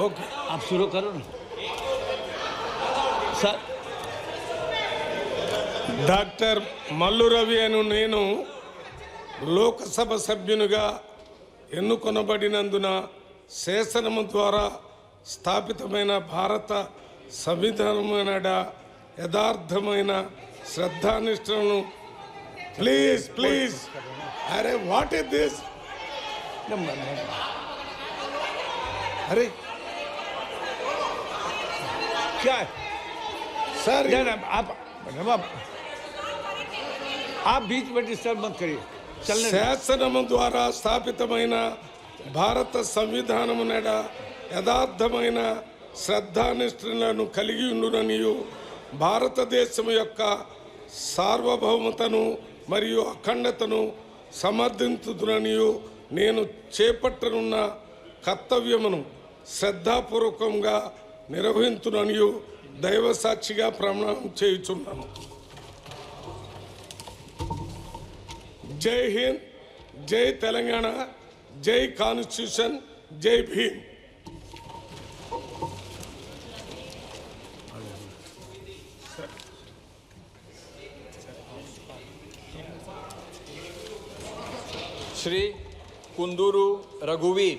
Okay आप शुरू करो ना सर డాక్టర్ మల్లు రవి అను నేను లోకసభ సభ్యునిగా ఎన్నుకొనబడినందున శాసనము ద్వారా స్థాపితమైన భారత సంవిధానమైన యథార్థమైన శ్రద్ధానిష్టలను ప్లీజ్ ప్లీజ్ అరే వాట్ ఇస్ దిస్ अरे क्या है सर आप बीच में डिस्टर्ब मत करिए శాసనము ద్వారా స్థాపితమైన భారత సంవిధానము నడ యథార్థమైన శ్రద్ధానిష్ఠలను కలిగి ఉండుననియు భారతదేశం యొక్క సార్వభౌమతను మరియు అఖండతను సమర్థించుదుననియు నేను చేపట్టనున్న కర్తవ్యమును శ్రద్ధాపూర్వకంగా నిర్వహించుననియు దైవ సాక్షిగా ప్రమాణం చేయుచున్నాను. జై హింద్, జై తెలంగాణ, జై కాన్స్టిట్యూషన్, జై భీమ్. श्री कुंदूरू रघुवीर.